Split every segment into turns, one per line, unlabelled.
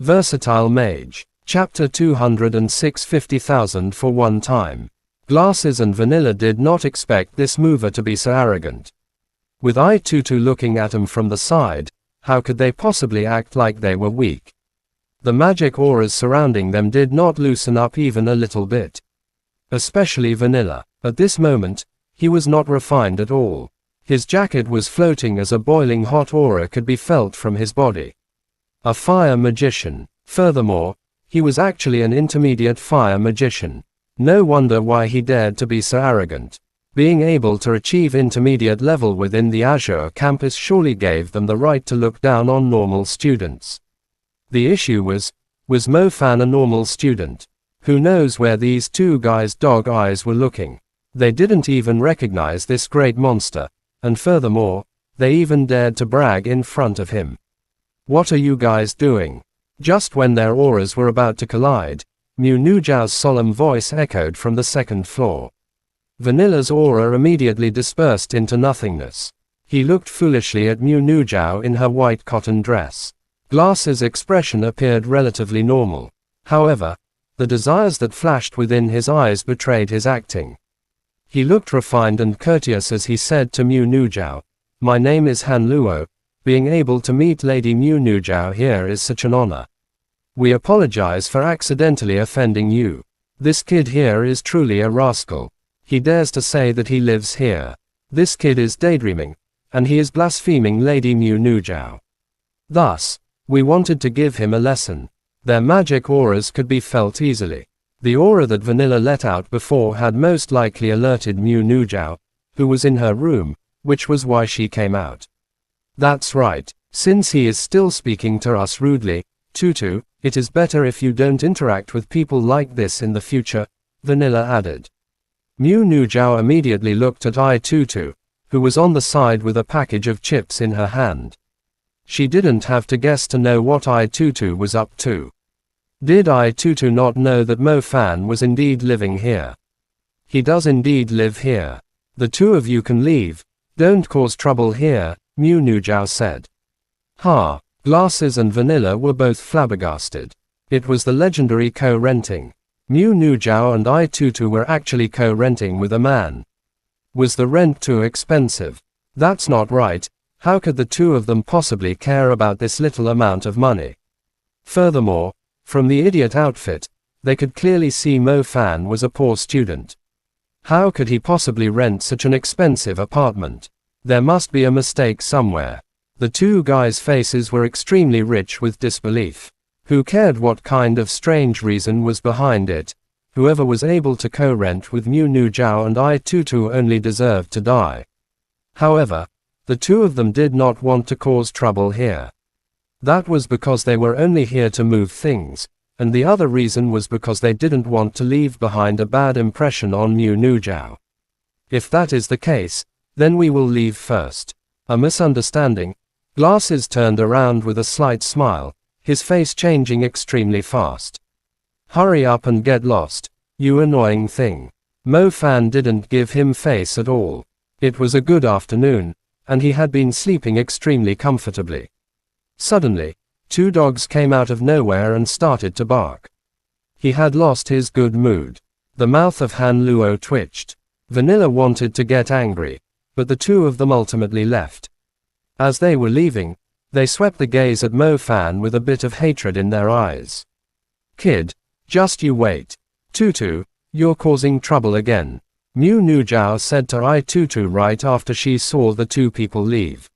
Versatile Mage. Chapter 206 50,000 for one time. Glasses and Vanilla did not expect this mover to be so arrogant. With I-Tutu looking at him from the side, how could they possibly act like they were weak? The magic auras surrounding them did not loosen up even a little bit. Especially Vanilla. At this moment, he was not refined at all. His jacket was floating as a boiling hot aura could be felt from his body. A fire magician. Furthermore, he was actually an intermediate fire magician. No wonder why he dared to be so arrogant. Being able to achieve intermediate level within the Azure campus surely gave them the right to look down on normal students. The issue was Mo Fan a normal student? Who knows where these two guys' dog eyes were looking? They didn't even recognize this great monster, and furthermore, they even dared to brag in front of him. What are you guys doing? Just when their auras were about to collide, Mu Nujiao's solemn voice echoed from the second floor. Vanilla's aura immediately dispersed into nothingness. He looked foolishly at Mu Nujiao in her white cotton dress. Glasses' expression appeared relatively normal. However, the desires that flashed within his eyes betrayed his acting. He looked refined and courteous as he said to Mu Nujiao, "My name is Han Luo. Being able to meet Lady Mu Nujiao here is such an honor. We apologize for accidentally offending you. This kid here is truly a rascal. He dares to say that he lives here. This kid is daydreaming, and he is blaspheming Lady Mu Nujiao. Thus, we wanted to give him a lesson." Their magic auras could be felt easily. The aura that Vanilla let out before had most likely alerted Mu Nujiao, who was in her room, which was why she came out. "That's right. Since he is still speaking to us rudely, Tutu, it is better if you don't interact with people like this in the future," Vanilla added. Mu Nujiao immediately looked at I-Tutu, who was on the side with a package of chips in her hand. She didn't have to guess to know what I-Tutu was up to. Did I-Tutu not know that Mo Fan was indeed living here? "He does indeed live here. The two of you can leave. Don't cause trouble here," Mu Nujiao said. Ha! Glasses and Vanilla were both flabbergasted. It was the legendary co-renting. Mu Nujiao and I-Tutu were actually co-renting with a man. Was the rent too expensive? That's not right. How could the two of them possibly care about this little amount of money? Furthermore, from the idiot outfit, they could clearly see Mo Fan was a poor student. How could he possibly rent such an expensive apartment? There must be a mistake somewhere. The two guys' faces were extremely rich with disbelief. Who cared what kind of strange reason was behind it? Whoever was able to co-rent with Mu Nujiao and I-Tutu only deserved to die. However, the two of them did not want to cause trouble here. That was because they were only here to move things, and the other reason was because they didn't want to leave behind a bad impression on Mu Nujiao. If that is the case, then we will leave first. A misunderstanding. Glasses turned around with a slight smile, his face changing extremely fast. "Hurry up and get lost, you annoying thing." Mo Fan didn't give him face at all. It was a good afternoon, and he had been sleeping extremely comfortably. Suddenly, two dogs came out of nowhere and started to bark. He had lost his good mood. The mouth of Han Luo twitched. Vanilla wanted to get angry, but the two of them ultimately left. As they were leaving, they swept the gaze at Mo Fan with a bit of hatred in their eyes. "Kid, just you wait. Tutu, you're causing trouble again," Mu Nujiao said to I-Tutu right after she saw the two people leave.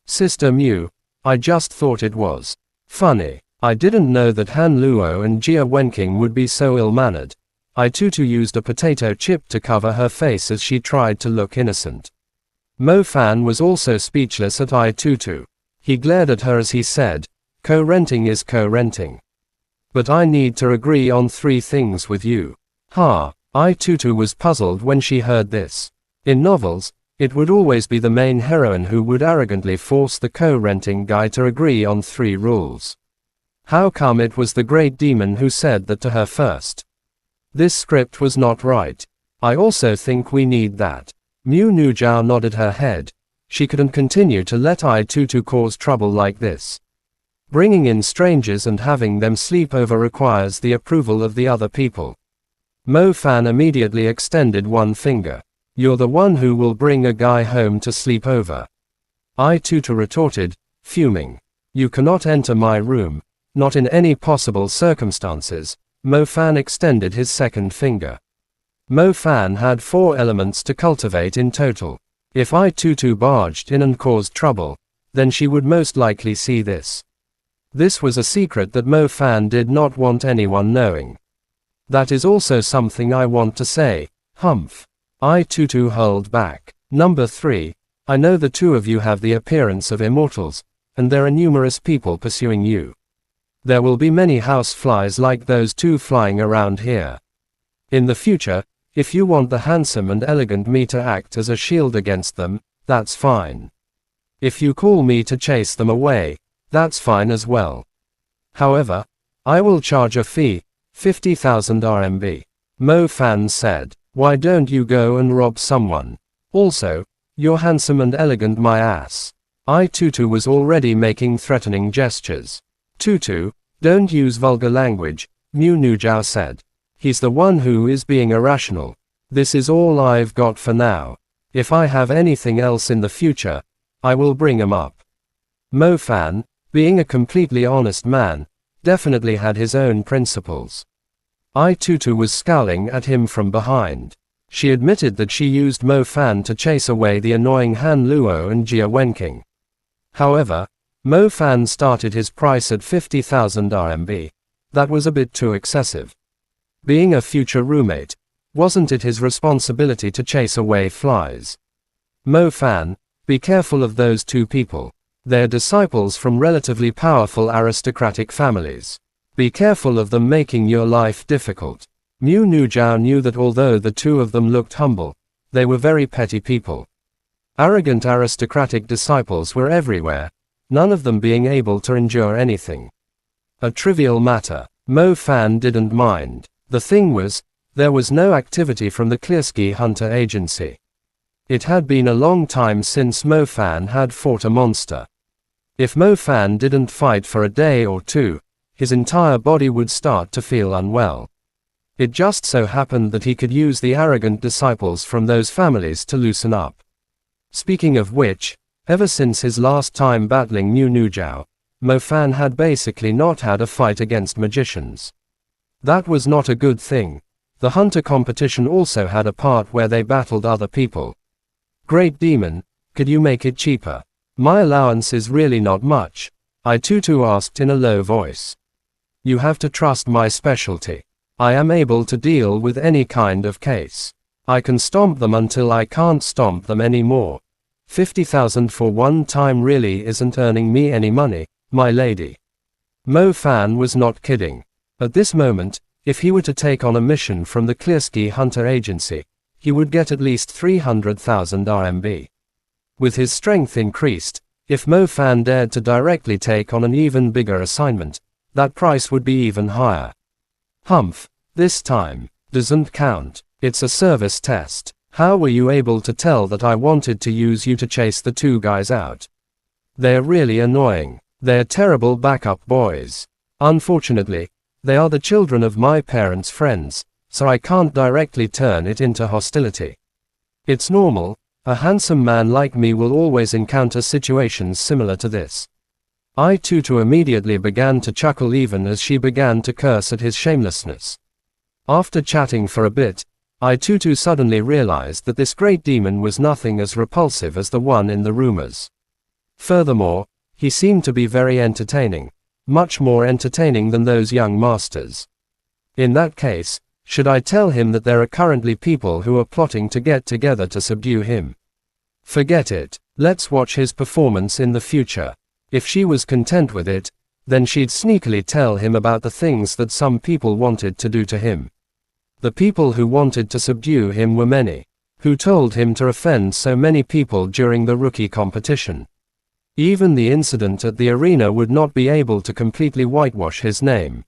"Sister Mu, I just thought it was funny. I didn't know that Han Luo and Jia Wenqing would be so ill-mannered." I-Tutu used a potato chip to cover her face as she tried to look innocent. Mo Fan was also speechless at I-Tutu. He glared at her as he said, "Co-renting is co-renting. But I need to agree on 3 things with you." Ha! I-Tutu was puzzled when she heard this. In novels, it would always be the main heroine who would arrogantly force the co-renting guy to agree on 3 rules. How come it was the great demon who said that to her first? This script was not right. I also think we need that. Mu Nujiao nodded her head. She couldn't continue to let I-Tutu cause trouble like this. Bringing in strangers and having them sleep over requires the approval of the other people. Mo Fan immediately extended one finger. You're the one who will bring a guy home to sleep over. I Tutu retorted, fuming. You cannot enter my room, not in any possible circumstances. Mo Fan extended his second finger. Mo Fan had 4 elements to cultivate in total. If I Tutu barged in and caused trouble, then she would most likely see this. This was a secret that Mo Fan did not want anyone knowing. That is also something I want to say. Humph. I Tutu hurled back. Number 3. I know the two of you have the appearance of immortals, and there are numerous people pursuing you. There will be many house flies like those two flying around here. In the future, if you want the handsome and elegant me to act as a shield against them, that's fine. If you call me to chase them away, that's fine as well. However, I will charge a fee, 50,000 RMB. Mo Fan said, why don't you go and rob someone? Also, you're handsome and elegant my ass. I Tutu was already making threatening gestures. Tutu, don't use vulgar language, Mu Nujiao said. He's the one who is being irrational. This is all I've got for now. If I have anything else in the future, I will bring him up. Mo Fan, being a completely honest man, definitely had his own principles. I Tutu was scowling at him from behind. She admitted that she used Mo Fan to chase away the annoying Han Luo and Jia Wenqing. However, Mo Fan started his price at 50,000 RMB. That was a bit too excessive. Being a future roommate, wasn't it his responsibility to chase away flies? Mo Fan, be careful of those two people. They're disciples from relatively powerful aristocratic families. Be careful of them making your life difficult. Mu Nujiao knew that although the two of them looked humble, they were very petty people. Arrogant aristocratic disciples were everywhere, none of them being able to endure anything. A trivial matter. Mo Fan didn't mind. The thing was, there was no activity from the Quashi Hunter Agency. It had been a long time since Mo Fan had fought a monster. If Mo Fan didn't fight for a day or two, his entire body would start to feel unwell. It just so happened that he could use the arrogant disciples from those families to loosen up. Speaking of which, ever since his last time battling Mu Nujiao, Mo Fan had basically not had a fight against magicians. That was not a good thing. The hunter competition also had a part where they battled other people. Great Demon, could you make it cheaper? My allowance is really not much, I Tutu asked in a low voice. You have to trust my specialty. I am able to deal with any kind of case. I can stomp them until I can't stomp them anymore. 50,000 for one time really isn't earning me any money, my lady. Mo Fan was not kidding. At this moment, if he were to take on a mission from the Quashi Hunter Agency, he would get at least 300,000 RMB. With his strength increased, if Mo Fan dared to directly take on an even bigger assignment, that price would be even higher. Humph, this time, doesn't count. It's a service test. How were you able to tell that I wanted to use you to chase the two guys out? They're really annoying. They're terrible backup boys. Unfortunately, they are the children of my parents' friends, so I can't directly turn it into hostility. It's normal. A handsome man like me will always encounter situations similar to this. I Tutu immediately began to chuckle even as she began to curse at his shamelessness. After chatting for a bit, I Tutu suddenly realized that this great demon was nothing as repulsive as the one in the rumors. Furthermore, he seemed to be very entertaining, much more entertaining than those young masters. In that case, should I tell him that there are currently people who are plotting to get together to subdue him? Forget it. Let's watch his performance in the future. If she was content with it, then she'd sneakily tell him about the things that some people wanted to do to him. The people who wanted to subdue him were many. Who told him to offend so many people during the rookie competition? Even the incident at the arena would not be able to completely whitewash his name.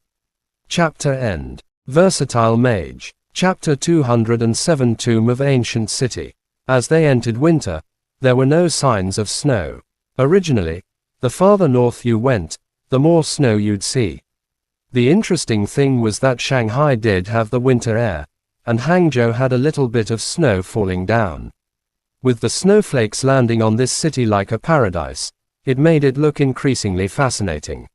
Chapter End. Versatile Mage. Chapter 207 Tomb of Ancient City. As they entered winter, there were no signs of snow. Originally, the farther north you went, the more snow you'd see. The interesting thing was that Shanghai did have the winter air, and Hangzhou had a little bit of snow falling down. With the snowflakes landing on this city like a paradise, it made it look increasingly fascinating.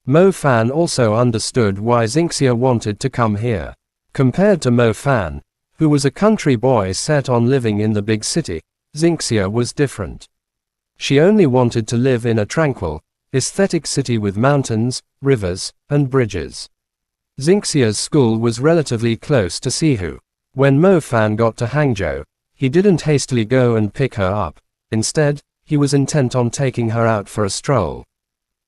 Mo Fan also understood why Xingxia wanted to come here. Compared to Mo Fan, who was a country boy set on living in the big city, Xingxia was different. She only wanted to live in a tranquil, aesthetic city with mountains, rivers, and bridges. Xingxia's school was relatively close to Sihu. When Mo Fan got to Hangzhou, he didn't hastily go and pick her up. Instead, he was intent on taking her out for a stroll.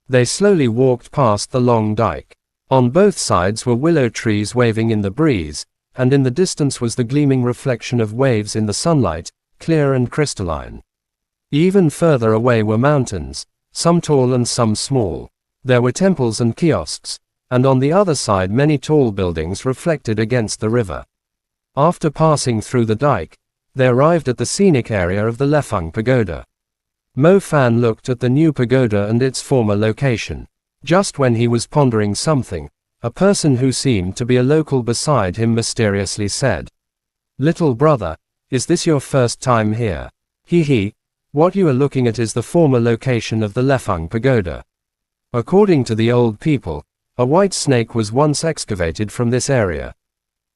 They slowly walked past the long dike. On both sides were willow trees waving in the breeze, and in the distance was the gleaming reflection of waves in the sunlight, clear and crystalline. Even further away were mountains, some tall and some small. There were temples and kiosks, and on the other side many tall buildings reflected against the river. After passing through the dike, they arrived at the scenic area of the Lefeng Pagoda. Mo Fan looked at the new pagoda and its former location. Just when he was pondering something, a person who seemed to be a local beside him mysteriously said, "Little brother, is this your first time here? He, what you are looking at is the former location of the Lefeng Pagoda. According to the old people, a white snake was once excavated from this area."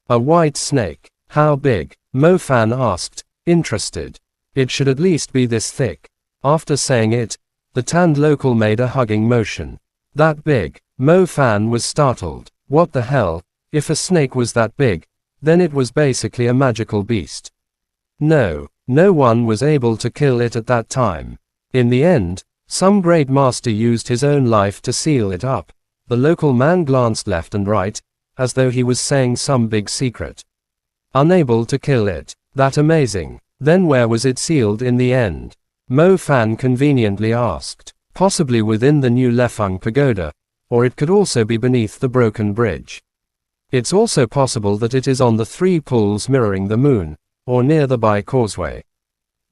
"A white snake? How big?" Mo Fan asked, interested. "It should at least be this thick." After saying it, the tanned local made a hugging motion. "That big?" Mo Fan was startled. What the hell? If a snake was that big, then it was basically a magical beast. No one was able to kill it at that time. In the end, some great master used his own life to seal it up. The local man glanced left and right, as though he was saying some big secret. Unable to kill it. That amazing. Then where was it sealed in the end? Mo Fan conveniently asked. Possibly within the new Lefeng Pagoda, or it could also be beneath the broken bridge. It's also possible that it is on the three pools mirroring the moon, or near the Bai Causeway.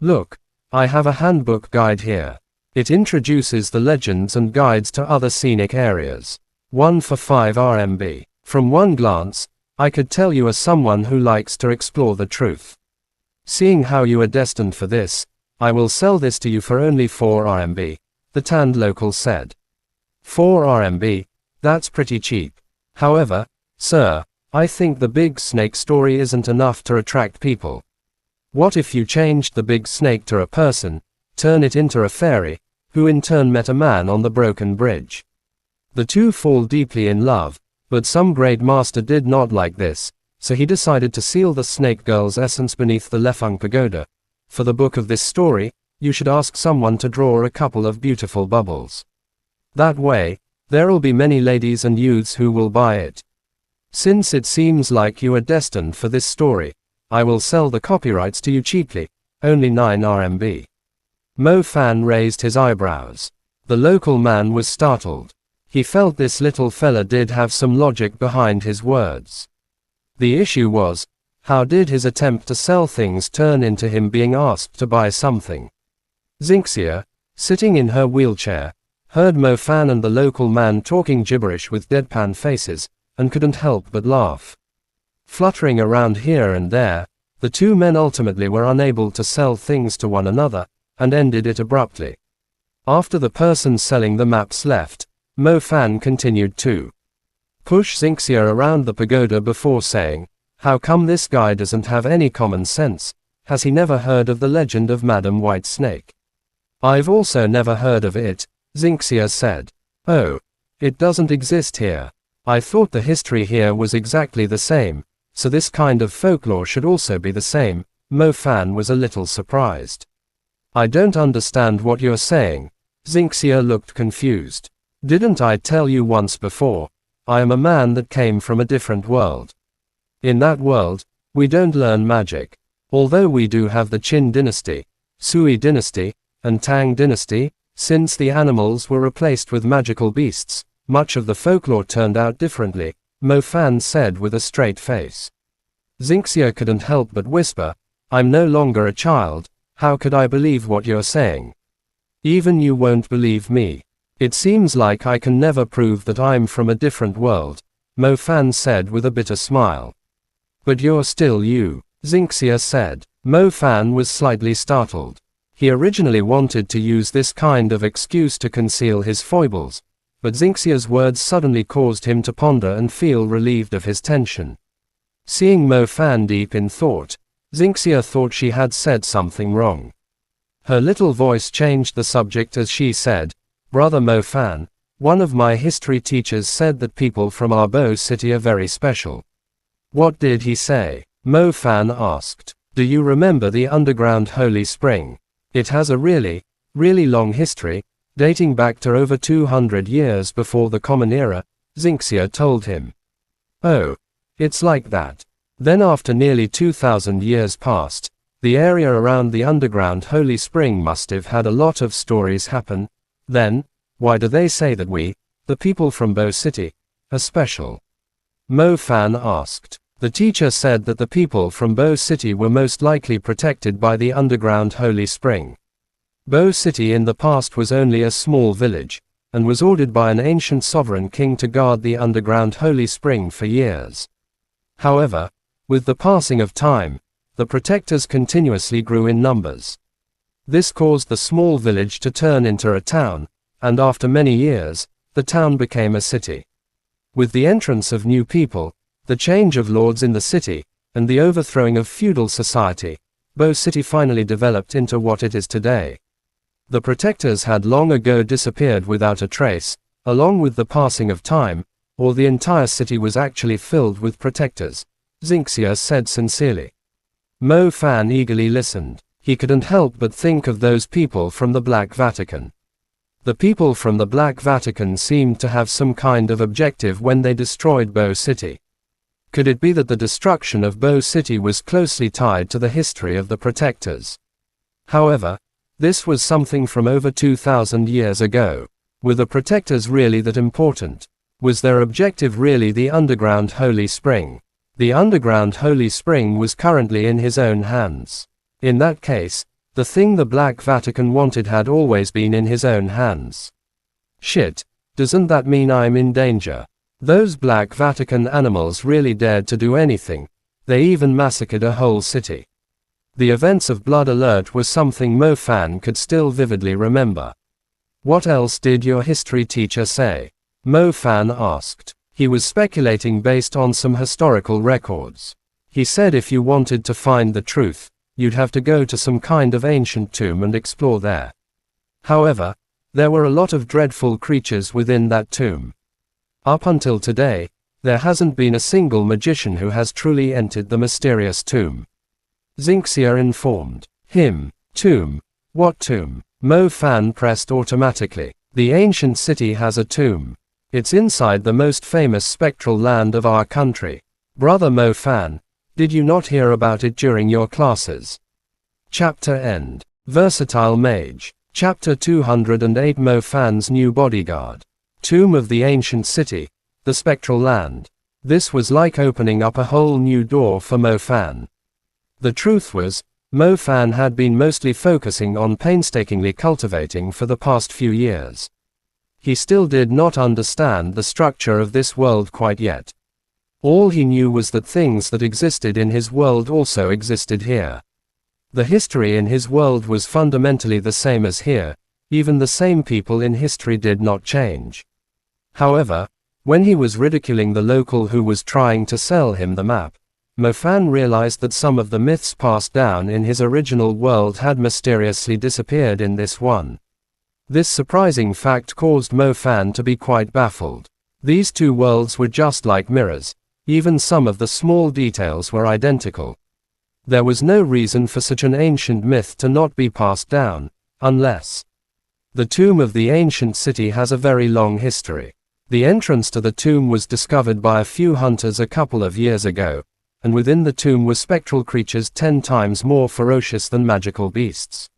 Look, I have a handbook guide here. It introduces the legends and guides to other scenic areas. 1 for 5 RMB. From one glance, I could tell you are someone who likes to explore the truth. Seeing how you are destined for this, I will sell this to you for only 4 RMB, the tanned local said. 4 RMB, that's pretty cheap. However, sir, I think the big snake story isn't enough to attract people. What if you changed the big snake to a person, turn it into a fairy, who in turn met a man on the broken bridge? The two fall deeply in love, but some great master did not like this, so he decided to seal the snake girl's essence beneath the Lefeng Pagoda. For the book of this story, you should ask someone to draw a couple of beautiful bubbles. That way, there'll be many ladies and youths who will buy it. Since it seems like you are destined for this story, I will sell the copyrights to you cheaply, only 9 RMB. Mo Fan raised his eyebrows. The local man was startled. He felt this little fella did have some logic behind his words. The issue was, how did his attempt to sell things turn into him being asked to buy something? Xingxia, sitting in her wheelchair, heard Mo Fan and the local man talking gibberish with deadpan faces, and couldn't help but laugh. Fluttering around here and there, the two men ultimately were unable to sell things to one another, and ended it abruptly. After the person selling the maps left, Mo Fan continued to push Xingxia around the pagoda before saying, "How come this guy doesn't have any common sense? Has he never heard of the legend of Madam White Snake?" "I've also never heard of it," Xingxia said. "Oh, it doesn't exist here. I thought the history here was exactly the same, so this kind of folklore should also be the same." Mo Fan was a little surprised. "I don't understand what you're saying." Xingxia looked confused. "Didn't I tell you once before? I am a man that came from a different world. In that world, we don't learn magic. Although we do have the Qin dynasty, Sui dynasty, and Tang dynasty, since the animals were replaced with magical beasts, much of the folklore turned out differently," Mo Fan said with a straight face. Xingxia couldn't help but whisper, "I'm no longer a child, how could I believe what you're saying? Even you won't believe me." It seems like I can never prove that I'm from a different world, Mo Fan said with a bitter smile. But you're still you, Xingxia said. Mo Fan was slightly startled. He originally wanted to use this kind of excuse to conceal his foibles, but Xingxia's words suddenly caused him to ponder and feel relieved of his tension. Seeing Mo Fan deep in thought, Xingxia thought she had said something wrong. Her little voice changed the subject as she said, "Brother Mo Fan, one of my history teachers said that people from our Bo city are very special." "What did he say?" Mo Fan asked. "Do you remember the underground holy spring? It has a really long history, dating back to over 200 years before the Common Era," Xingxia told him. "Oh, it's like that. Then after nearly 2,000 years passed, the area around the underground holy spring must have had a lot of stories happen. Then, why do they say that we, the people from Bo City, are special?" Mo Fan asked. The teacher said that the people from Bo City were most likely protected by the underground holy spring. Bo City in the past was only a small village, and was ordered by an ancient sovereign king to guard the underground holy spring for years. However, with the passing of time, the protectors continuously grew in numbers. This caused the small village to turn into a town, and after many years, the town became a city. With the entrance of new people, the change of lords in the city, and the overthrowing of feudal society, Bo City finally developed into what it is today. The protectors had long ago disappeared without a trace, along with the passing of time, or the entire city was actually filled with protectors, Xingxia said sincerely. Mo Fan eagerly listened. He couldn't help but think of those people from the Black Vatican. The people from the Black Vatican seemed to have some kind of objective when they destroyed Bo City. Could it be that the destruction of Bo City was closely tied to the history of the protectors? However, this was something from over 2,000 years ago. Were the protectors really that important? Was their objective really the underground holy spring? The underground holy spring was currently in his own hands. In that case, the thing the Black Vatican wanted had always been in his own hands. Shit, doesn't that mean I'm in danger? Those Black Vatican animals really dared to do anything. They even massacred a whole city. The events of Blood Alert was something Mo Fan could still vividly remember. "What else did your history teacher say?" Mo Fan asked. He was speculating based on some historical records. He said if you wanted to find the truth, you'd have to go to some kind of ancient tomb and explore there. However, there were a lot of dreadful creatures within that tomb. Up until today, there hasn't been a single magician who has truly entered the mysterious tomb. Xingxia informed him. Tomb? What tomb? Mo Fan pressed automatically. The ancient city has a tomb. It's inside the most famous spectral land of our country. Brother Mo Fan, did you not hear about it during your classes? Chapter End. Versatile Mage. Chapter 208 Mo Fan's New Bodyguard. Tomb of the Ancient City, the Spectral Land. This was like opening up a whole new door for Mo Fan. The truth was, Mo Fan had been mostly focusing on painstakingly cultivating for the past few years. He still did not understand the structure of this world quite yet. All he knew was that things that existed in his world also existed here. The history in his world was fundamentally the same as here, even the same people in history did not change. However, when he was ridiculing the local who was trying to sell him the map, Mo Fan realized that some of the myths passed down in his original world had mysteriously disappeared in this one. This surprising fact caused Mo Fan to be quite baffled. These two worlds were just like mirrors. Even some of the small details were identical. There was no reason for such an ancient myth to not be passed down, unless the tomb of the ancient city has a very long history. The entrance to the tomb was discovered by a few hunters a couple of years ago, and within the tomb were spectral creatures 10 times more ferocious than magical beasts.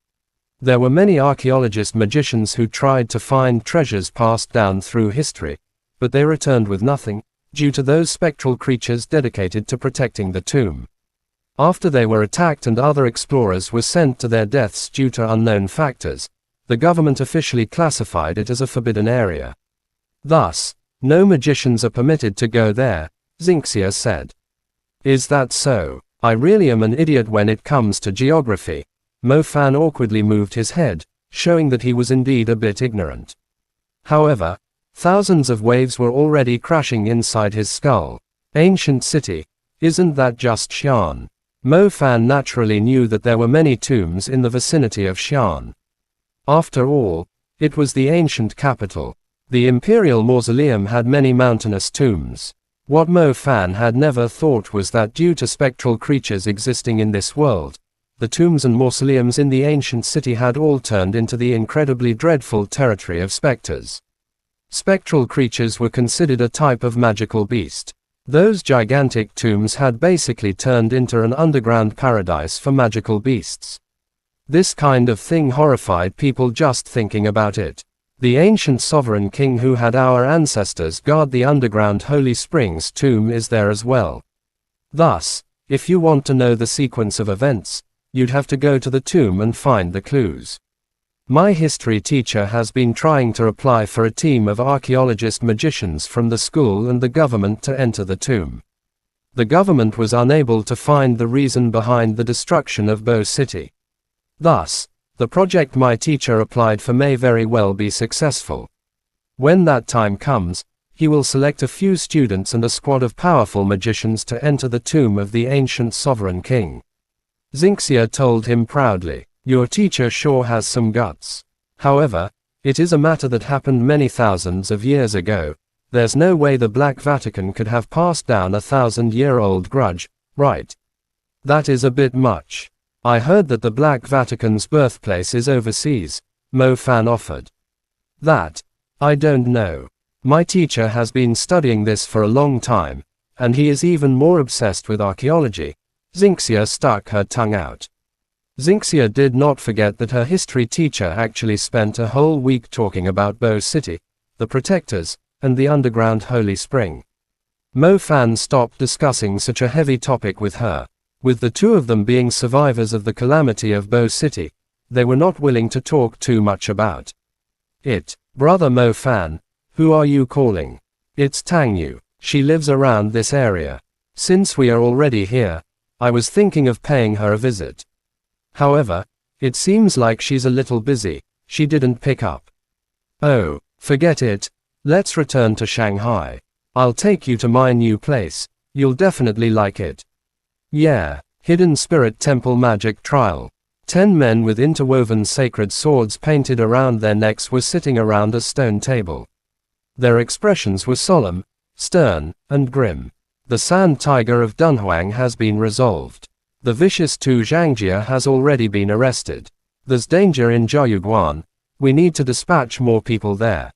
There were many archaeologist magicians who tried to find treasures passed down through history, but they returned with nothing, due to those spectral creatures dedicated to protecting the tomb. After they were attacked and other explorers were sent to their deaths due to unknown factors, The government officially classified it as a forbidden area. Thus, no magicians are permitted to go there, Xinxia said. Is that so? I really am an idiot when it comes to geography. Mo Fan awkwardly moved his head, showing that he was indeed a bit ignorant. However, thousands of waves were already crashing inside his skull. Ancient city, isn't that just Xi'an? Mo Fan naturally knew that there were many tombs in the vicinity of Xi'an. After all, it was the ancient capital. The imperial mausoleum had many mountainous tombs. What Mo Fan had never thought was that due to spectral creatures existing in this world, the tombs and mausoleums in the ancient city had all turned into the incredibly dreadful territory of specters. Spectral creatures were considered a type of magical beast. Those gigantic tombs had basically turned into an underground paradise for magical beasts. This kind of thing horrified people just thinking about it. The ancient sovereign king who had our ancestors guard the underground holy springs tomb is there as well. Thus, if you want to know the sequence of events, you'd have to go to the tomb and find the clues. My history teacher has been trying to apply for a team of archaeologist magicians from the school and the government to enter the tomb. The government was unable to find the reason behind the destruction of Bo City. Thus, the project my teacher applied for may very well be successful. When that time comes, he will select a few students and a squad of powerful magicians to enter the tomb of the ancient sovereign king. Xinxia told him proudly, "Your teacher sure has some guts. However, it is a matter that happened many thousands of years ago. There's no way the Black Vatican could have passed down a 1,000-year-old grudge, right? That is a bit much. I heard that the Black Vatican's birthplace is overseas," Mo Fan offered. "That, I don't know. My teacher has been studying this for a long time, and he is even more obsessed with archaeology." Xinxia stuck her tongue out. Xinxia did not forget that her history teacher actually spent a whole week talking about Bo City, the protectors, and the underground holy spring. Mo Fan stopped discussing such a heavy topic with her. With the two of them being survivors of the calamity of Bo City, they were not willing to talk too much about it. "Brother Mo Fan, who are you calling?" "It's Tang Yu. She lives around this area. Since we are already here, I was thinking of paying her a visit. However, it seems like she's a little busy. She didn't pick up." "Oh, forget it. Let's return to Shanghai. I'll take you to my new place. You'll definitely like it." Yeah, Hidden Spirit Temple Magic Trial. 10 men with interwoven sacred swords painted around their necks were sitting around a stone table. Their expressions were solemn, stern, and grim. The Sand Tiger of Dunhuang has been resolved. The vicious Tu Zhangjia has already been arrested. There's danger in Jiayuguan. We need to dispatch more people there.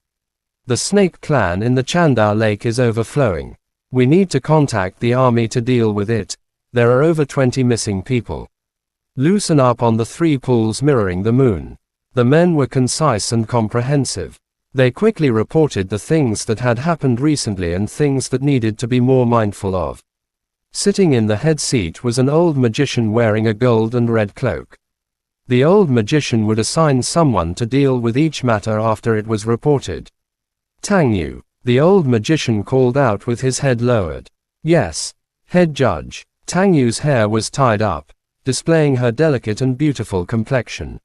The Snake Clan in the Chandao Lake is overflowing. We need to contact the army to deal with it. There are over 20 missing people. Loosen up on the 3 pools mirroring the moon. The men were concise and comprehensive. They quickly reported the things that had happened recently and things that needed to be more mindful of. Sitting in the head seat was an old magician wearing a gold and red cloak. The old magician would assign someone to deal with each matter after it was reported. "Tang Yu," the old magician called out with his head lowered. "Yes, head judge." Tang Yu's hair was tied up, displaying her delicate and beautiful complexion.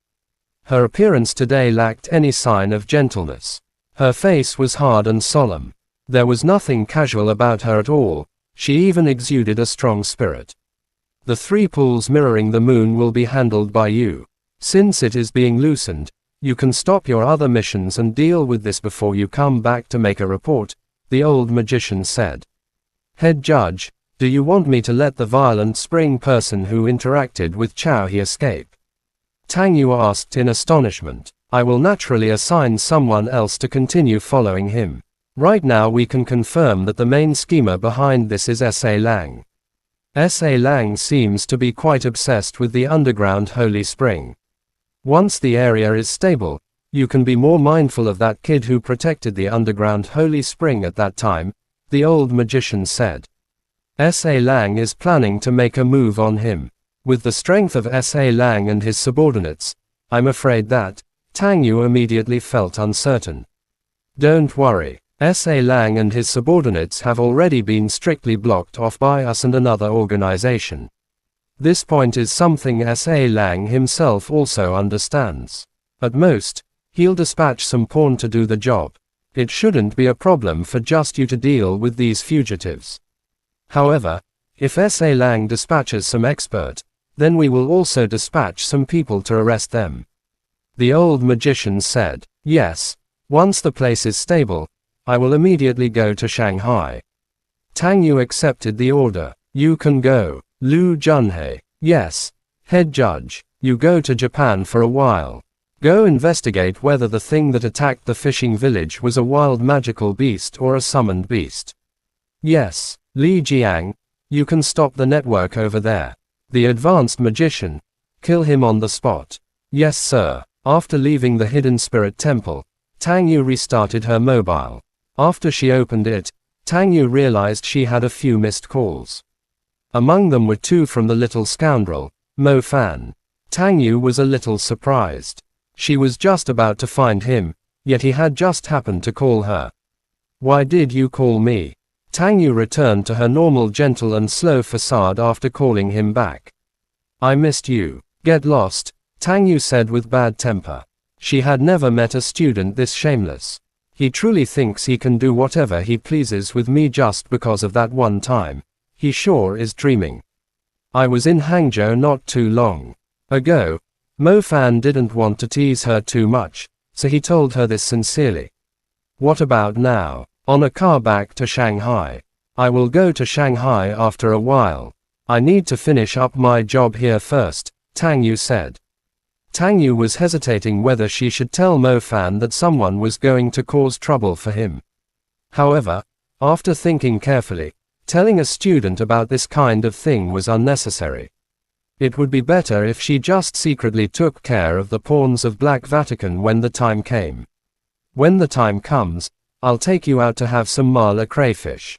Her appearance today lacked any sign of gentleness. Her face was hard and solemn. There was nothing casual about her at all. She even exuded a strong spirit. "The 3 pools mirroring the moon will be handled by you. Since it is being loosened, you can stop your other missions and deal with this before you come back to make a report," the old magician said. "Head judge, do you want me to let the violent spring person who interacted with Chao He escape?" Tang Yu asked in astonishment. "I will naturally assign someone else to continue following him. Right now we can confirm that the main schemer behind this is S.A. Lang. S.A. Lang seems to be quite obsessed with the underground holy spring. Once the area is stable, you can be more mindful of that kid who protected the underground holy spring at that time," the old magician said. S.A. Lang is planning to make a move on him. With the strength of S.A. Lang and his subordinates, I'm afraid that, Tang Yu immediately felt uncertain. Don't worry. S.A. Lang and his subordinates have already been strictly blocked off by us and another organization. This point is something S.A. Lang himself also understands. At most, he'll dispatch some pawn to do the job. It shouldn't be a problem for just you to deal with these fugitives. However, if S.A. Lang dispatches some expert, then we will also dispatch some people to arrest them. The old magician said, yes, once the place is stable, I will immediately go to Shanghai. Tang Yu accepted the order. You can go. Lu Junhei. Yes. Head judge, you go to Japan for a while. Go investigate whether the thing that attacked the fishing village was a wild magical beast or a summoned beast. Yes. Li Jiang, you can stop the network over there. The advanced magician. Kill him on the spot. Yes sir. After leaving the hidden spirit temple, Tang Yu restarted her mobile. After she opened it, Tang Yu realized she had a few missed calls. Among them were 2 from the little scoundrel, Mo Fan. Tang Yu was a little surprised. She was just about to find him, yet he had just happened to call her. Why did you call me? Tang Yu returned to her normal gentle and slow facade after calling him back. I missed you. Get lost, Tang Yu said with bad temper. She had never met a student this shameless. He truly thinks he can do whatever he pleases with me just because of that one time. He sure is dreaming. I was in Hangzhou not too long ago. Mo Fan didn't want to tease her too much, so he told her this sincerely. What about now? On a car back to Shanghai. I will go to Shanghai after a while. I need to finish up my job here first, Tang Yu said. Tang Yu was hesitating whether she should tell Mo Fan that someone was going to cause trouble for him. However, after thinking carefully, telling a student about this kind of thing was unnecessary. It would be better if she just secretly took care of the pawns of Black Vatican when the time came. When the time comes, I'll take you out to have some mala crayfish.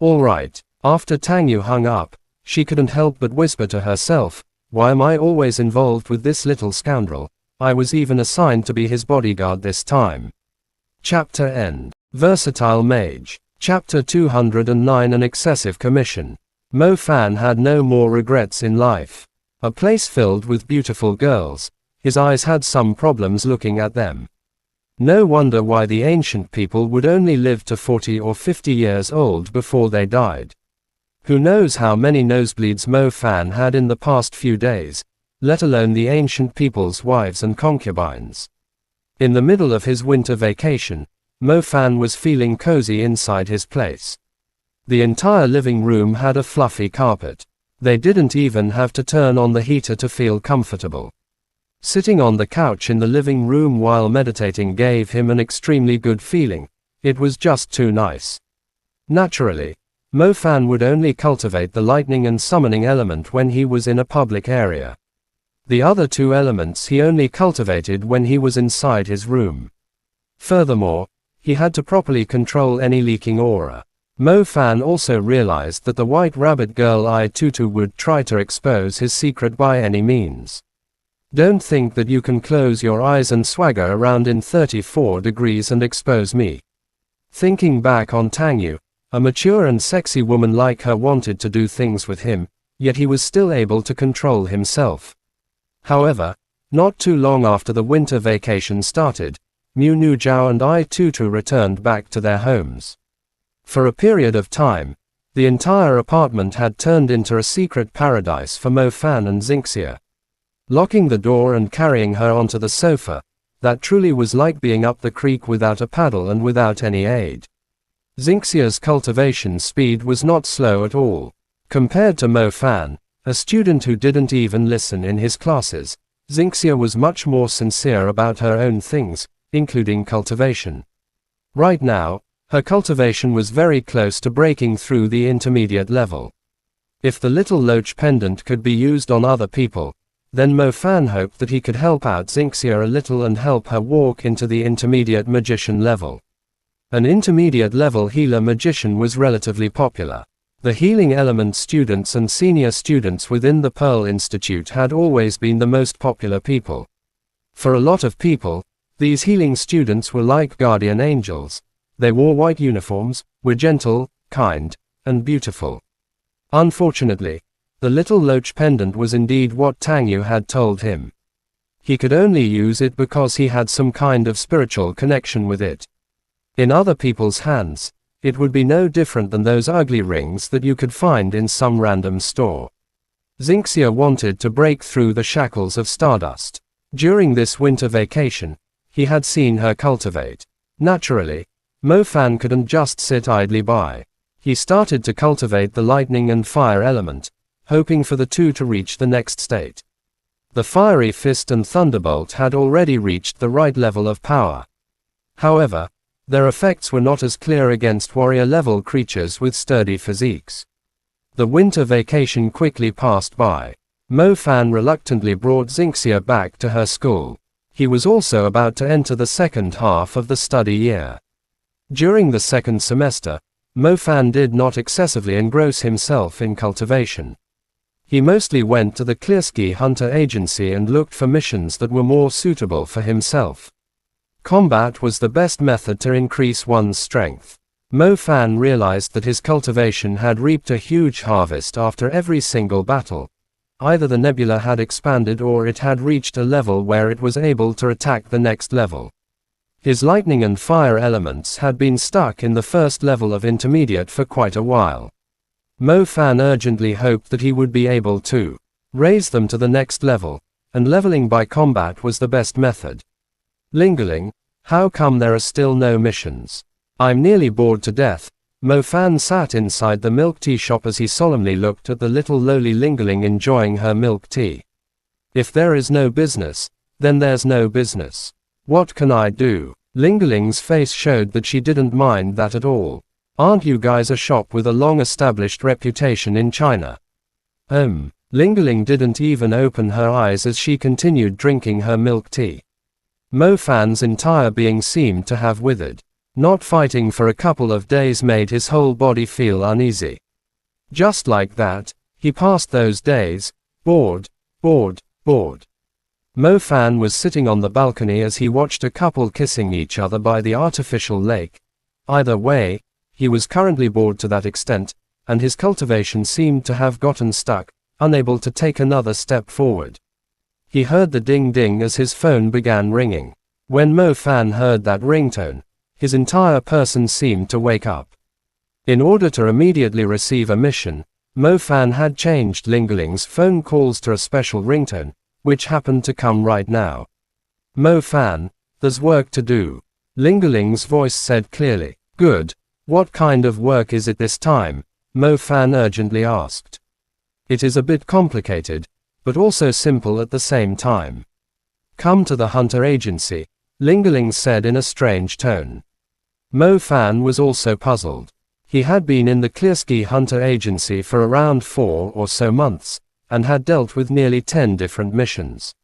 Alright. After Tang Yu hung up, she couldn't help but whisper to herself, why am I always involved with this little scoundrel? I was even assigned to be his bodyguard this time. Chapter End. Versatile Mage. Chapter 209 An Excessive Commission. Mo Fan had no more regrets in life. A place filled with beautiful girls, his eyes had some problems looking at them. No wonder why the ancient people would only live to 40 or 50 years old before they died. Who knows how many nosebleeds Mo Fan had in the past few days, let alone the ancient people's wives and concubines. In the middle of his winter vacation, Mo Fan was feeling cozy inside his place. The entire living room had a fluffy carpet. They didn't even have to turn on the heater to feel comfortable. Sitting on the couch in the living room while meditating gave him an extremely good feeling. It was just too nice. Naturally, Mo Fan would only cultivate the lightning and summoning element when he was in a public area. The other 2 elements he only cultivated when he was inside his room. Furthermore, he had to properly control any leaking aura. Mo Fan also realized that the White Rabbit girl Ai Tutu would try to expose his secret by any means. Don't think that you can close your eyes and swagger around in 34 degrees and expose me. Thinking back on Tang Yu, a mature and sexy woman like her wanted to do things with him, yet he was still able to control himself. However, not too long after the winter vacation started, Mu Nu Zhao and Ai Tutu returned back to their homes. For a period of time, the entire apartment had turned into a secret paradise for Mo Fan and Xinxia. Locking the door and carrying her onto the sofa, that truly was like being up the creek without a paddle and without any aid. Xinxia's cultivation speed was not slow at all. Compared to Mo Fan, a student who didn't even listen in his classes, Xinxia was much more sincere about her own things, including cultivation. Right now, her cultivation was very close to breaking through the intermediate level. If the little loach pendant could be used on other people, then Mo Fan hoped that he could help out Xinxia a little and help her walk into the intermediate magician level. An intermediate level healer magician was relatively popular. The healing element students and senior students within the Pearl Institute had always been the most popular people. For a lot of people, these healing students were like guardian angels. They wore white uniforms, were gentle, kind, and beautiful. Unfortunately, the little loach pendant was indeed what Tang Yu had told him. He could only use it because he had some kind of spiritual connection with it. In other people's hands, it would be no different than those ugly rings that you could find in some random store. Xingxia wanted to break through the shackles of Stardust. During this winter vacation, he had seen her cultivate. Naturally, Mo Fan couldn't just sit idly by. He started to cultivate the lightning and fire element, hoping for the two to reach the next state. The fiery fist and thunderbolt had already reached the right level of power. However, their effects were not as clear against warrior-level creatures with sturdy physiques. The winter vacation quickly passed by. Mo Fan reluctantly brought Xingxia back to her school. He was also about to enter the second half of the study year. During the second semester, Mo Fan did not excessively engross himself in cultivation. He mostly went to the Clearsky Hunter Agency and looked for missions that were more suitable for himself. Combat was the best method to increase one's strength. Mo Fan realized that his cultivation had reaped a huge harvest after every single battle. Either the nebula had expanded or it had reached a level where it was able to attack the next level. His lightning and fire elements had been stuck in the first level of intermediate for quite a while. Mo Fan urgently hoped that he would be able to raise them to the next level, and leveling by combat was the best method. Lingerling, how come there are still no missions? I'm nearly bored to death. Mo Fan sat inside the milk tea shop as he solemnly looked at the little lowly Lingerling enjoying her milk tea. If there is no business, then there's no business. What can I do? Lingerling's face showed that she didn't mind that at all. Aren't you guys a shop with a long-established reputation in China? Lingerling didn't even open her eyes as she continued drinking her milk tea. Mo Fan's entire being seemed to have withered. Not fighting for a couple of days made his whole body feel uneasy. Just like that, he passed those days, bored. Mo Fan was sitting on the balcony as he watched a couple kissing each other by the artificial lake. Either way, he was currently bored to that extent, and his cultivation seemed to have gotten stuck, unable to take another step forward. He heard the ding-ding as his phone began ringing. When Mo Fan heard that ringtone, his entire person seemed to wake up. In order to immediately receive a mission, Mo Fan had changed Lingerling's phone calls to a special ringtone, which happened to come right now. Mo Fan, there's work to do. Lingerling's voice said clearly. Good. What kind of work is it this time? Mo Fan urgently asked. It is a bit complicated, but also simple at the same time. Come to the Hunter Agency, Lingerling said in a strange tone. Mo Fan was also puzzled. He had been in the Clearsky Hunter Agency for around 4 or so months, and had dealt with nearly 10 different missions.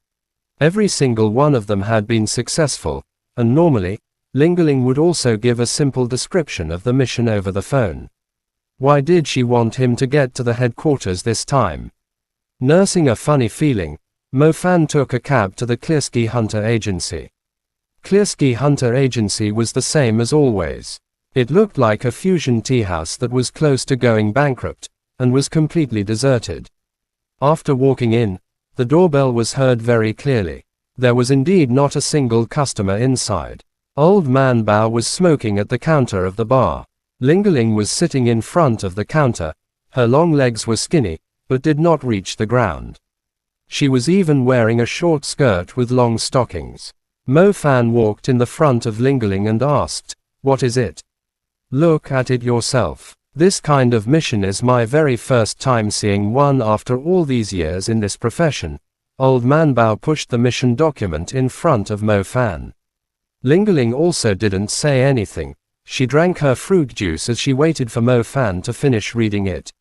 Every single one of them had been successful, and normally, Lingerling would also give a simple description of the mission over the phone. Why did she want him to get to the headquarters this time? Nursing a funny feeling, Mo Fan took a cab to the Clearsky Hunter Agency. Clearsky Hunter Agency was the same as always. It looked like a fusion tea house that was close to going bankrupt, and was completely deserted. After walking in, the doorbell was heard very clearly. There was indeed not a single customer inside. Old Man Bao was smoking at the counter of the bar. Lingerling was sitting in front of the counter. Her long legs were skinny, but did not reach the ground. She was even wearing a short skirt with long stockings. Mo Fan walked in the front of Lingerling and asked, "What is it?" "Look at it yourself. This kind of mission is my very first time seeing one after all these years in this profession." Old Man Bao pushed the mission document in front of Mo Fan. Lingerling also didn't say anything. She drank her fruit juice as she waited for Mo Fan to finish reading it.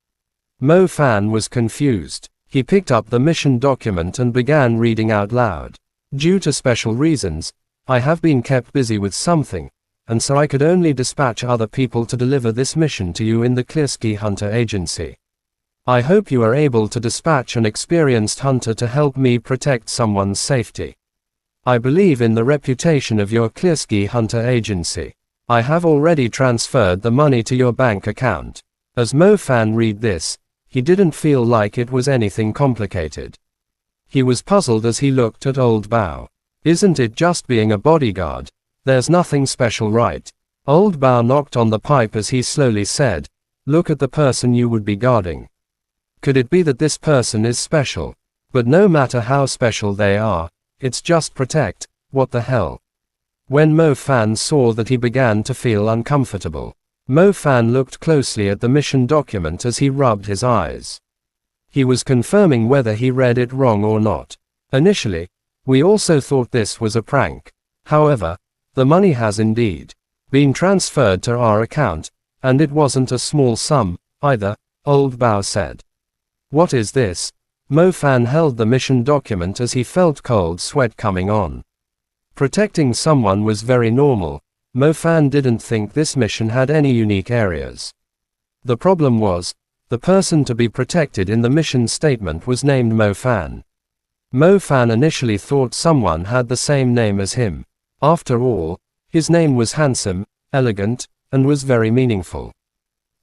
Mo Fan was confused. He picked up the mission document and began reading out loud. "Due to special reasons, I have been kept busy with something, and so I could only dispatch other people to deliver this mission to you in the Clearsky Hunter Agency. I hope you are able to dispatch an experienced hunter to help me protect someone's safety." I believe in the reputation of your Klersky Hunter agency. I have already transferred the money to your bank account. As Mo Fan read this, he didn't feel like it was anything complicated. He was puzzled as he looked at Old Bao. Isn't it just being a bodyguard? There's nothing special, right? Old Bao knocked on the pipe as he slowly said, look at the person you would be guarding. Could it be that this person is special? But no matter how special they are, it's just protect, what the hell? When Mo Fan saw that, he began to feel uncomfortable. Mo Fan looked closely at the mission document as he rubbed his eyes. He was confirming whether he read it wrong or not. Initially, we also thought this was a prank. However, the money has indeed been transferred to our account, and it wasn't a small sum, either, Old Bao said. What is this? Mo Fan held the mission document as he felt cold sweat coming on. Protecting someone was very normal. Mo Fan didn't think this mission had any unique areas. The problem was, the person to be protected in the mission statement was named Mo Fan. Mo Fan initially thought someone had the same name as him. After all, his name was handsome, elegant, and was very meaningful.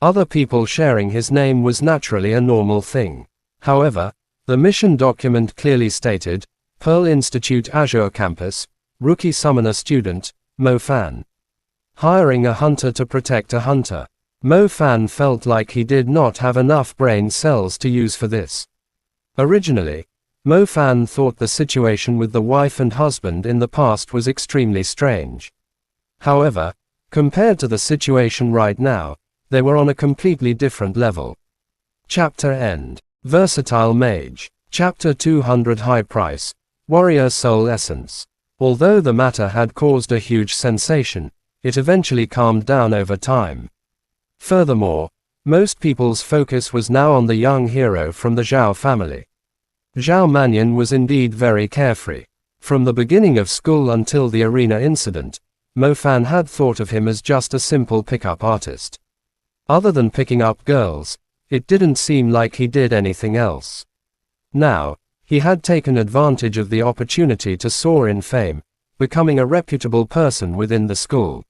Other people sharing his name was naturally a normal thing. However, the mission document clearly stated, Pearl Institute Azure Campus, Rookie Summoner Student, Mo Fan. Hiring a hunter to protect a hunter. Mo Fan felt like he did not have enough brain cells to use for this. Originally, Mo Fan thought the situation with the wife and husband in the past was extremely strange. However, compared to the situation right now, they were on a completely different level. Chapter End. Versatile Mage. Chapter 200 High Price. Warrior Soul Essence. Although the matter had caused a huge sensation, it eventually calmed down over time. Furthermore, most people's focus was now on the young hero from the Zhao family. Zhao Mannion was indeed very carefree. From the beginning of school until the arena incident, Mo Fan had thought of him as just a simple pickup artist. Other than picking up girls, it didn't seem like he did anything else. Now, he had taken advantage of the opportunity to soar in fame, becoming a reputable person within the school.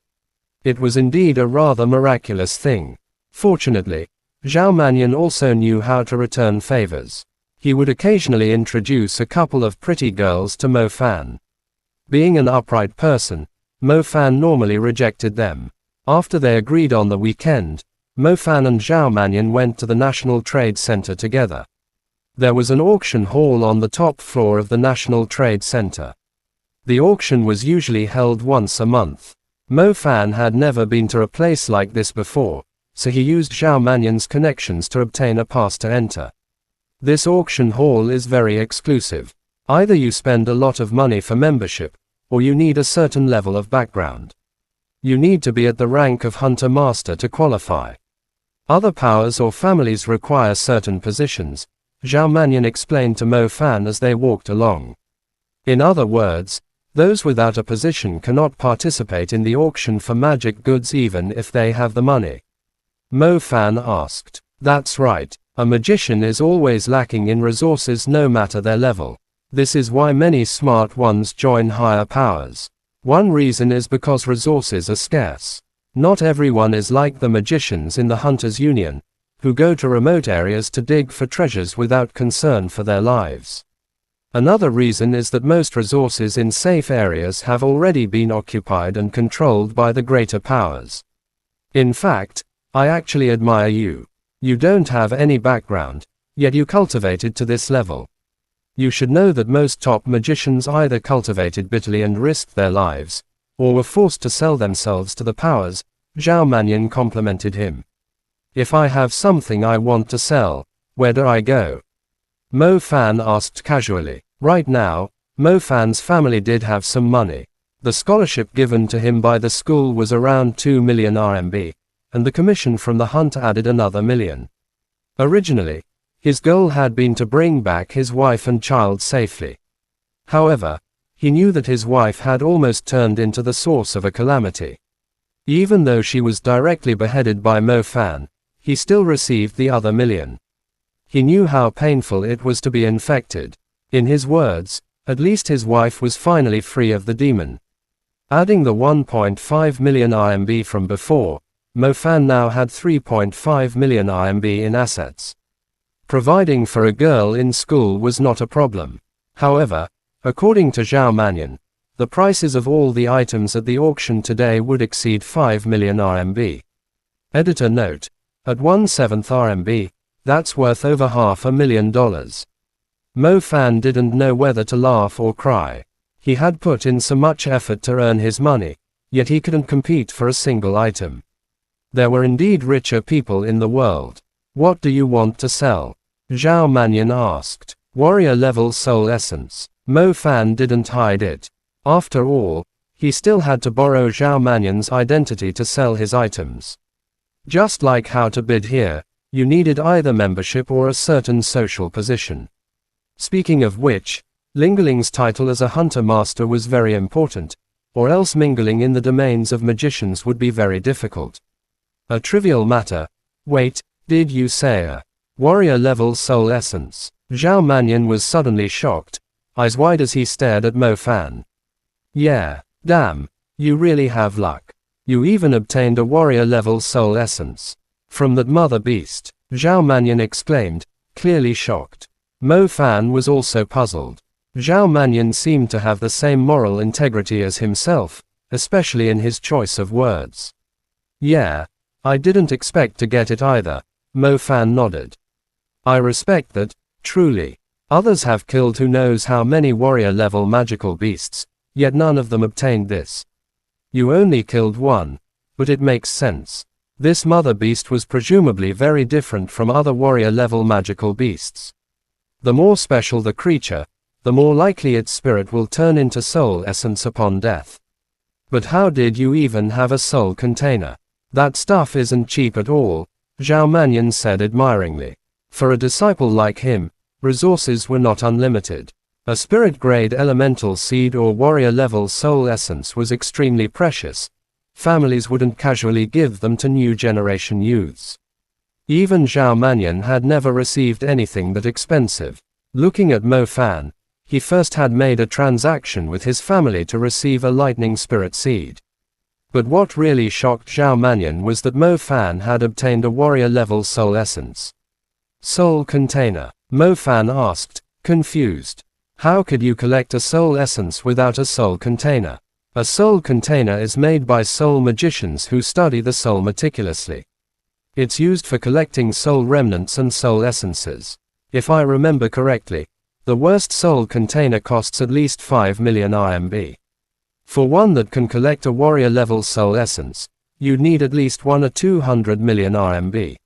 It was indeed a rather miraculous thing. Fortunately, Zhao Mannion also knew how to return favors. He would occasionally introduce a couple of pretty girls to Mo Fan. Being an upright person, Mo Fan normally rejected them. After they agreed on the weekend, Mo Fan and Zhao Mannion went to the National Trade Center together. There was an auction hall on the top floor of the National Trade Center. The auction was usually held once a month. Mo Fan had never been to a place like this before, so he used Zhao Mannion's connections to obtain a pass to enter. This auction hall is very exclusive. Either you spend a lot of money for membership, or you need a certain level of background. You need to be at the rank of Hunter Master to qualify. Other powers or families require certain positions, Zhao Mannion explained to Mo Fan as they walked along. In other words, those without a position cannot participate in the auction for magic goods even if they have the money. Mo Fan asked. That's right, a magician is always lacking in resources no matter their level. This is why many smart ones join higher powers. One reason is because resources are scarce. Not everyone is like the magicians in the Hunters Union, who go to remote areas to dig for treasures without concern for their lives. Another reason is that most resources in safe areas have already been occupied and controlled by the greater powers. In fact, I actually admire you. You don't have any background, yet you cultivated to this level. You should know that most top magicians either cultivated bitterly and risked their lives, or were forced to sell themselves to the powers, Zhao Mannion complimented him. If I have something I want to sell, where do I go? Mo Fan asked casually. Right now, Mo Fan's family did have some money. The scholarship given to him by the school was around 2 million RMB, and the commission from the hunt added another million. Originally, his goal had been to bring back his wife and child safely. However, he knew that his wife had almost turned into the source of a calamity. Even though she was directly beheaded by Mo Fan, he still received the other million. He knew how painful it was to be infected. In his words, At least his wife was finally free of the demon. Adding the 1.5 million IMB from before, Mo Fan now had 3.5 million IMB in assets. Providing for a girl in school was not a problem. However, according to Zhao Mannion, the prices of all the items at the auction today would exceed 5 million RMB. Editor note: at 1/7 RMB, that's worth over $500,000. Mo Fan didn't know whether to laugh or cry. He had put in so much effort to earn his money, yet he couldn't compete for a single item. There were indeed richer people in the world. What do you want to sell? Zhao Mannion asked. Warrior level soul essence. Mo Fan didn't hide it. After all, he still had to borrow Zhao Mannion's identity to sell his items. Just like how to bid here, you needed either membership or a certain social position. Speaking of which, Lingling's title as a hunter master was very important, or else mingling in the domains of magicians would be very difficult. A trivial matter. Wait, did you say a warrior level soul essence? Zhao Mannion was suddenly shocked, eyes wide as he stared at Mo Fan. Yeah, damn, you really have luck. You even obtained a warrior level soul essence. From that mother beast, Zhao Mannion exclaimed, clearly shocked. Mo Fan was also puzzled. Zhao Mannion seemed to have the same moral integrity as himself, especially in his choice of words. Yeah, I didn't expect to get it either, Mo Fan nodded. I respect that, truly. Others have killed who knows how many warrior-level magical beasts, yet none of them obtained this. You only killed one, but it makes sense. This mother beast was presumably very different from other warrior-level magical beasts. The more special the creature, the more likely its spirit will turn into soul essence upon death. But how did you even have a soul container? That stuff isn't cheap at all, Zhao Mannion said admiringly. For a disciple like him, resources were not unlimited. A spirit-grade elemental seed or warrior-level soul essence was extremely precious. Families wouldn't casually give them to new generation youths. Even Zhao Mannion had never received anything that expensive. Looking at Mo Fan, he first had made a transaction with his family to receive a lightning spirit seed. But what really shocked Zhao Mannion was that Mo Fan had obtained a warrior-level soul essence. Soul container? Mo Fan asked, confused. How could you collect a soul essence without a soul container? A soul container is made by soul magicians who study the soul meticulously. It's used for collecting soul remnants and soul essences. If I remember correctly, the worst soul container costs at least 5 million IMB. For one that can collect a warrior-level soul essence, you'd need at least 1 or 200 million RMB.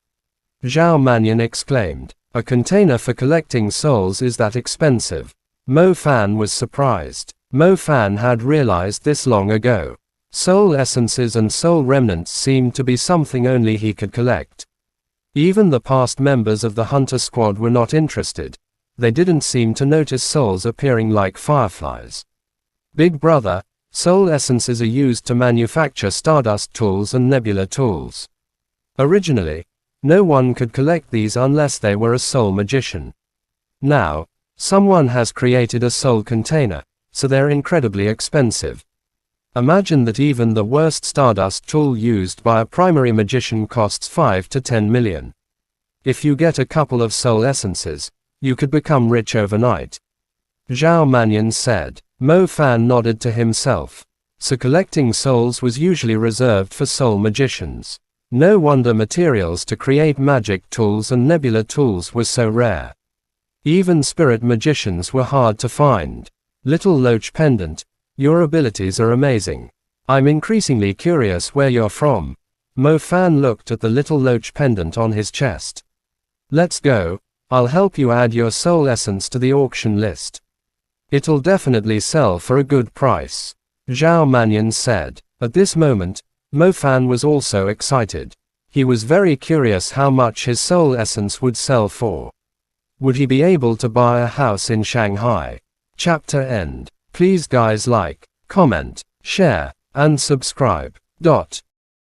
Zhao Mannion exclaimed. A container for collecting souls is that expensive? Mo Fan was surprised. Mo Fan had realized this long ago. Soul essences and soul remnants seemed to be something only he could collect. Even the past members of the Hunter Squad were not interested. They didn't seem to notice souls appearing like fireflies. Big brother, soul essences are used to manufacture stardust tools and nebula tools. Originally, no one could collect these unless they were a soul magician. Now, someone has created a soul container, so they're incredibly expensive. Imagine that even the worst stardust tool used by a primary magician costs 5 to 10 million. If you get a couple of soul essences, you could become rich overnight. Zhao Mannion said. Mo Fan nodded to himself. So collecting souls was usually reserved for soul magicians. No wonder materials to create magic tools and nebula tools were so rare. Even spirit magicians were hard to find. Little Loach Pendant, your abilities are amazing. I'm increasingly curious where you're from. Mo Fan looked at the little Loach Pendant on his chest. Let's go, I'll help you add your soul essence to the auction list. It'll definitely sell for a good price, Zhao Mannion said. At this moment, Mo Fan was also excited. He was very curious how much his soul essence would sell for. Would he be able to buy a house in Shanghai? Chapter end. Please guys like, comment, share, and subscribe.